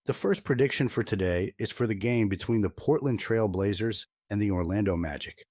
The first prediction for today is for the game between the Portland Trail Blazers and the Orlando Magic.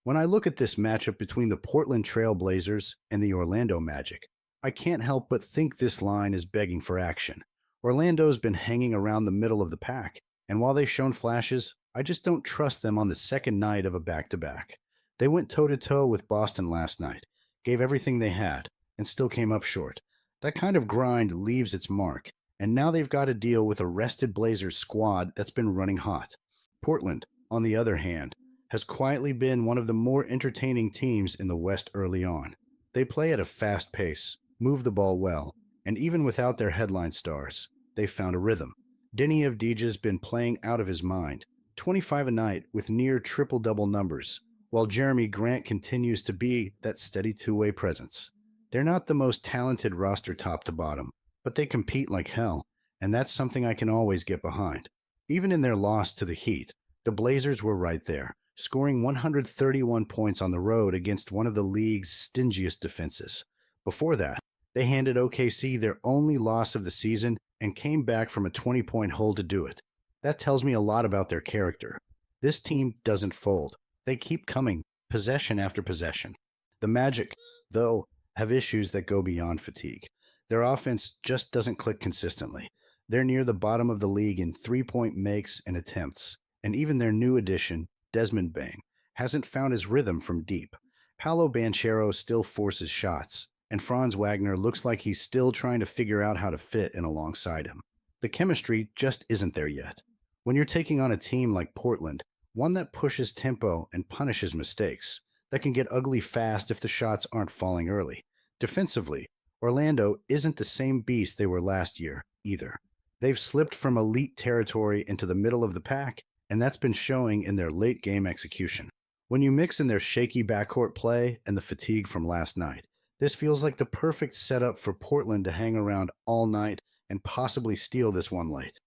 When I look at this matchup between the Portland Trail Blazers and the Orlando Magic, I can't help but think this line is begging for action. Orlando's been hanging around the middle of the pack, and while they've shown flashes, I just don't trust them on the second night of a back-to-back. They went toe-to-toe with Boston last night, gave everything they had, and still came up short. That kind of grind leaves its mark, and now they've got to deal with a rested Blazers squad that's been running hot. Portland, on the other hand, has quietly been one of the more entertaining teams in the West early on. They play at a fast pace, move the ball well, and even without their headline stars, they've found a rhythm. Denny Avdija's been playing out of his mind, 25 a night with near triple-double numbers, while Jeremy Grant continues to be that steady two-way presence. They're not the most talented roster top to bottom, but they compete like hell, and that's something I can always get behind. Even in their loss to the Heat, the Blazers were right there, scoring 131 points on the road against one of the league's stingiest defenses. Before that, they handed OKC their only loss of the season and came back from a 20-point hole to do it. That tells me a lot about their character. This team doesn't fold. They keep coming, possession after possession. The Magic, though, have issues that go beyond fatigue. Their offense just doesn't click consistently. They're near the bottom of the league in three-point makes and attempts, and even their new addition, Desmond Bane, hasn't found his rhythm from deep. Paolo Banchero still forces shots, and Franz Wagner looks like he's still trying to figure out how to fit in alongside him. The chemistry just isn't there yet. When you're taking on a team like Portland, one that pushes tempo and punishes mistakes, that can get ugly fast if the shots aren't falling early. Defensively, Orlando isn't the same beast they were last year, either. They've slipped from elite territory into the middle of the pack, and that's been showing in their late-game execution. When you mix in their shaky backcourt play and the fatigue from last night, this feels like the perfect setup for Portland to hang around all night and possibly steal this one late.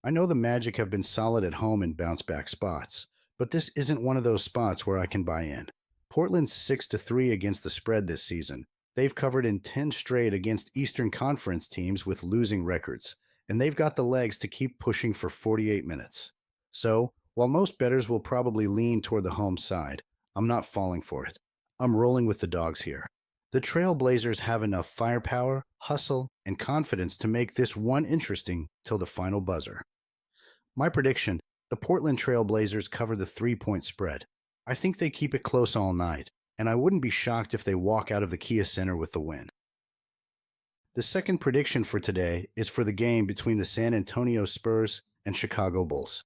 I know the Magic have been solid at home in bounce-back spots, but this isn't one of those spots where I can buy in. Portland's 6-3 against the spread this season. They've covered in 10 straight against Eastern Conference teams with losing records, and they've got the legs to keep pushing for 48 minutes. So, while most bettors will probably lean toward the home side, I'm not falling for it. I'm rolling with the dogs here. The Trailblazers have enough firepower, hustle, and confidence to make this one interesting till the final buzzer. My prediction, the Portland Trailblazers cover the 3-point spread. I think they keep it close all night, and I wouldn't be shocked if they walk out of the Kia Center with the win. The second prediction for today is for the game between the San Antonio Spurs and Chicago Bulls.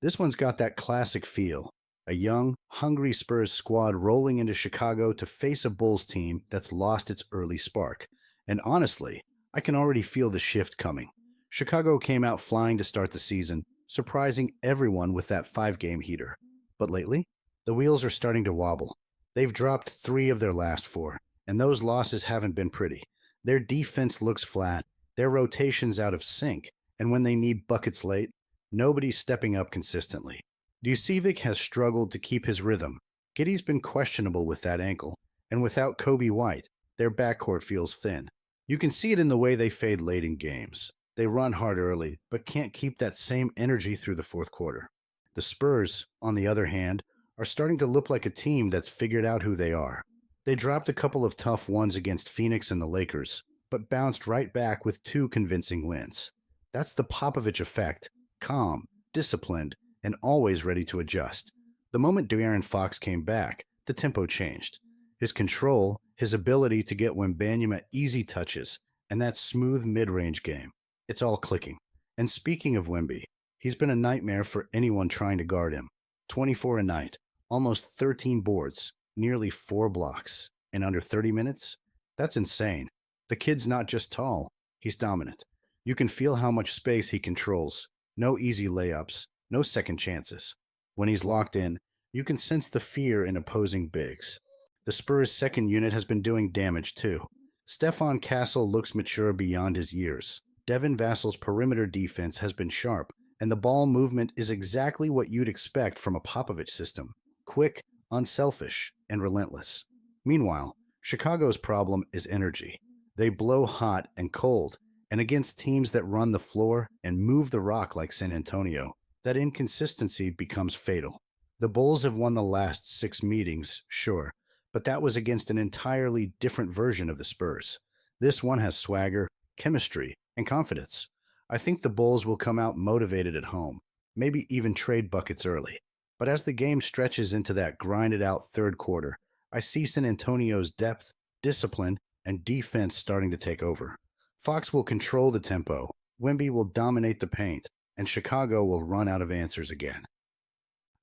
This one's got that classic feel, a young, hungry Spurs squad rolling into Chicago to face a Bulls team that's lost its early spark. And honestly, I can already feel the shift coming. Chicago came out flying to start the season, surprising everyone with that 5-game heater. But lately, the wheels are starting to wobble. They've dropped 3 of their last 4, and those losses haven't been pretty. Their defense looks flat, their rotation's out of sync, and when they need buckets late, nobody's stepping up consistently. Vucevic has struggled to keep his rhythm. Giddey's been questionable with that ankle, and without Kobe White, their backcourt feels thin. You can see it in the way they fade late in games. They run hard early, but can't keep that same energy through the fourth quarter. The Spurs, on the other hand, are starting to look like a team that's figured out who they are. They dropped a couple of tough ones against Phoenix and the Lakers, but bounced right back with 2 convincing wins. That's the Popovich effect, calm, disciplined, and always ready to adjust. The moment De'Aaron Fox came back, the tempo changed. His control, his ability to get Wembanyama easy touches, and that smooth mid-range game. It's all clicking. And speaking of Wemby, he's been a nightmare for anyone trying to guard him. 24 a night, almost 13 boards, nearly 4 blocks, in under 30 minutes? That's insane. The kid's not just tall, he's dominant. You can feel how much space he controls. No easy layups, no second chances. When he's locked in, you can sense the fear in opposing bigs. The Spurs' second unit has been doing damage too. Stephon Castle looks mature beyond his years. Devin Vassell's perimeter defense has been sharp, and the ball movement is exactly what you'd expect from a Popovich system. Quick, unselfish, and relentless. Meanwhile, Chicago's problem is energy. They blow hot and cold, And against teams that run the floor and move the rock like San Antonio, that inconsistency becomes fatal. The Bulls have won the last 6 meetings, sure, but that was against an entirely different version of the Spurs. This one has swagger, chemistry, and confidence. I think the Bulls will come out motivated at home, maybe even trade buckets early. But as the game stretches into that grinded-out third quarter, I see San Antonio's depth, discipline, and defense starting to take over. Fox will control the tempo, Wemby will dominate the paint, and Chicago will run out of answers again.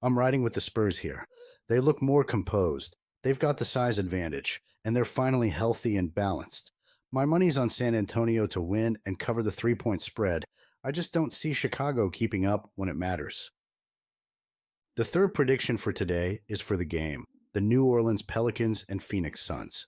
I'm riding with the Spurs here. They look more composed. They've got the size advantage, and they're finally healthy and balanced. My money's on San Antonio to win and cover the 3-point spread. I just don't see Chicago keeping up when it matters. The third prediction for today is for the game, the New Orleans Pelicans and Phoenix Suns.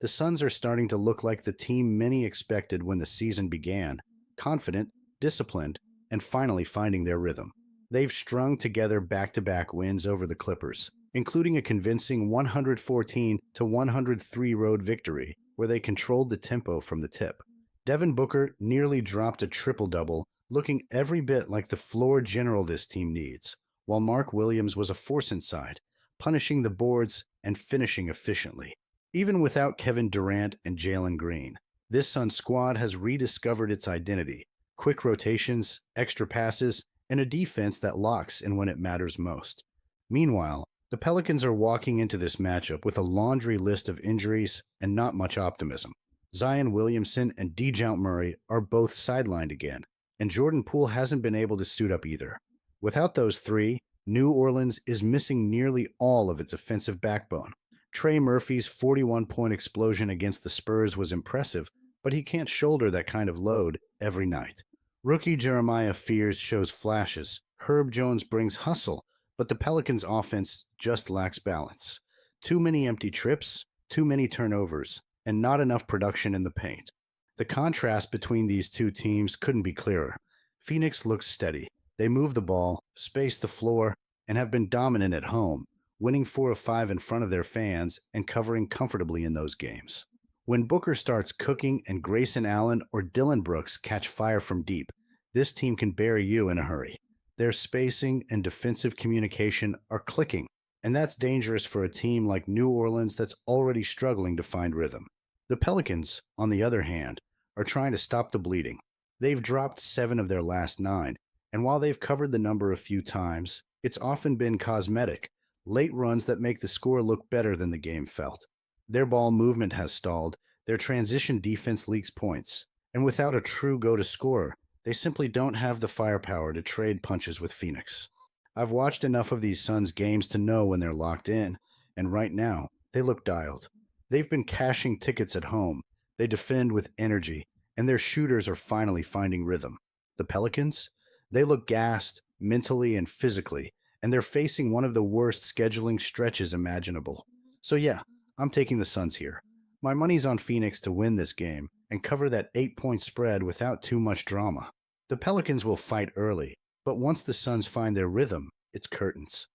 The Suns are starting to look like the team many expected when the season began, confident, disciplined, and finally finding their rhythm. They've strung together back-to-back wins over the Clippers, including a convincing 114-103 road victory where they controlled the tempo from the tip. Devin Booker nearly dropped a triple-double, looking every bit like the floor general this team needs, while Mark Williams was a force inside, punishing the boards and finishing efficiently. Even without Kevin Durant and Jalen Green, this Suns squad has rediscovered its identity, quick rotations, extra passes, and a defense that locks in when it matters most. Meanwhile, the Pelicans are walking into this matchup with a laundry list of injuries and not much optimism. Zion Williamson and DeJounte Murray are both sidelined again, and Jordan Poole hasn't been able to suit up either. Without those three, New Orleans is missing nearly all of its offensive backbone. Trey Murphy's 41-point explosion against the Spurs was impressive, but he can't shoulder that kind of load every night. Rookie Jeremiah Fears shows flashes. Herb Jones brings hustle, but the Pelicans' offense just lacks balance. Too many empty trips, too many turnovers, and not enough production in the paint. The contrast between these two teams couldn't be clearer. Phoenix looks steady. They move the ball, space the floor, and have been dominant at home, winning 4 of 5 in front of their fans and covering comfortably in those games. When Booker starts cooking and Grayson Allen or Dillon Brooks catch fire from deep, this team can bury you in a hurry. Their spacing and defensive communication are clicking, and that's dangerous for a team like New Orleans that's already struggling to find rhythm. The Pelicans, on the other hand, are trying to stop the bleeding. They've dropped 7 of their last 9, and while they've covered the number a few times, it's often been cosmetic, late runs that make the score look better than the game felt. Their ball movement has stalled, their transition defense leaks points, and without a true go-to-scorer, they simply don't have the firepower to trade punches with Phoenix. I've watched enough of these Suns games to know when they're locked in, and right now, they look dialed. They've been cashing tickets at home, they defend with energy, and their shooters are finally finding rhythm. The Pelicans? They look gassed, mentally and physically, and they're facing one of the worst scheduling stretches imaginable. So yeah, I'm taking the Suns here. My money's on Phoenix to win this game and cover that 8-point spread without too much drama. The Pelicans will fight early, but once the Suns find their rhythm, it's curtains.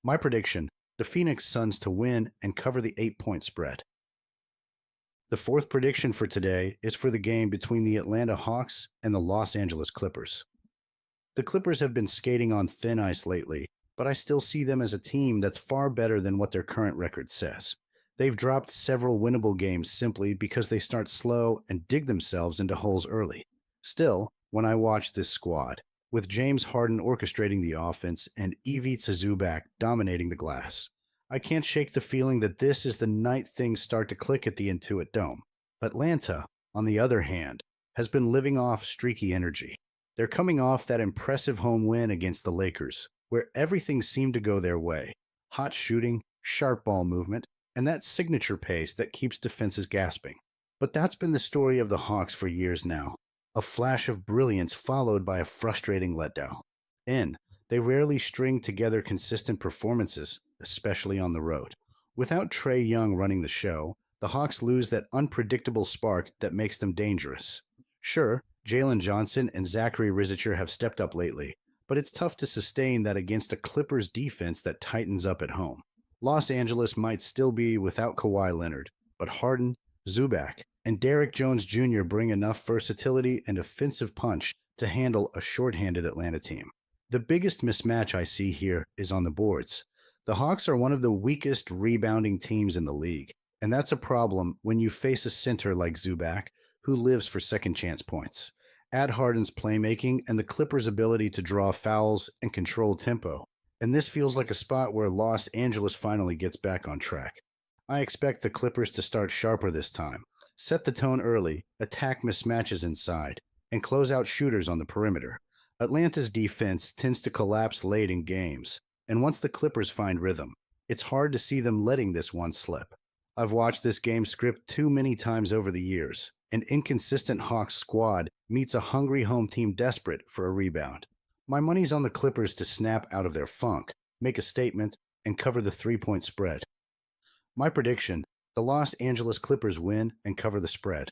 My prediction, the Phoenix Suns to win and cover the 8-point spread. The fourth prediction for today is for the game between the Atlanta Hawks and the Los Angeles Clippers. The Clippers have been skating on thin ice lately, but I still see them as a team that's far better than what their current record says. They've dropped several winnable games simply because they start slow and dig themselves into holes early. Still, when I watch this squad, with James Harden orchestrating the offense and Ivica Zubac dominating the glass, I can't shake the feeling that this is the night things start to click at the Intuit Dome. Atlanta, on the other hand, has been living off streaky energy. They're coming off that impressive home win against the Lakers, where everything seemed to go their way. Hot shooting, sharp ball movement, and that signature pace that keeps defenses gasping. But that's been the story of the Hawks for years now. A flash of brilliance followed by a frustrating letdown. They rarely string together consistent performances, especially on the road. Without Trae Young running the show, the Hawks lose that unpredictable spark that makes them dangerous. Sure, Jalen Johnson and Zachary Rizicher have stepped up lately, but it's tough to sustain that against a Clippers defense that tightens up at home. Los Angeles might still be without Kawhi Leonard, but Harden, Zubac, and Derrick Jones Jr. bring enough versatility and offensive punch to handle a shorthanded Atlanta team. The biggest mismatch I see here is on the boards. The Hawks are one of the weakest rebounding teams in the league, and that's a problem when you face a center like Zubac, who lives for second chance points. Add Harden's playmaking and the Clippers' ability to draw fouls and control tempo, and this feels like a spot where Los Angeles finally gets back on track. I expect the Clippers to start sharper this time, set the tone early, attack mismatches inside, and close out shooters on the perimeter. Atlanta's defense tends to collapse late in games, and once the Clippers find rhythm, it's hard to see them letting this one slip. I've watched this game script too many times over the years. An inconsistent Hawks squad meets a hungry home team desperate for a rebound. My money's on the Clippers to snap out of their funk, make a statement, and cover the 3-point spread. My prediction, the Los Angeles Clippers win and cover the spread.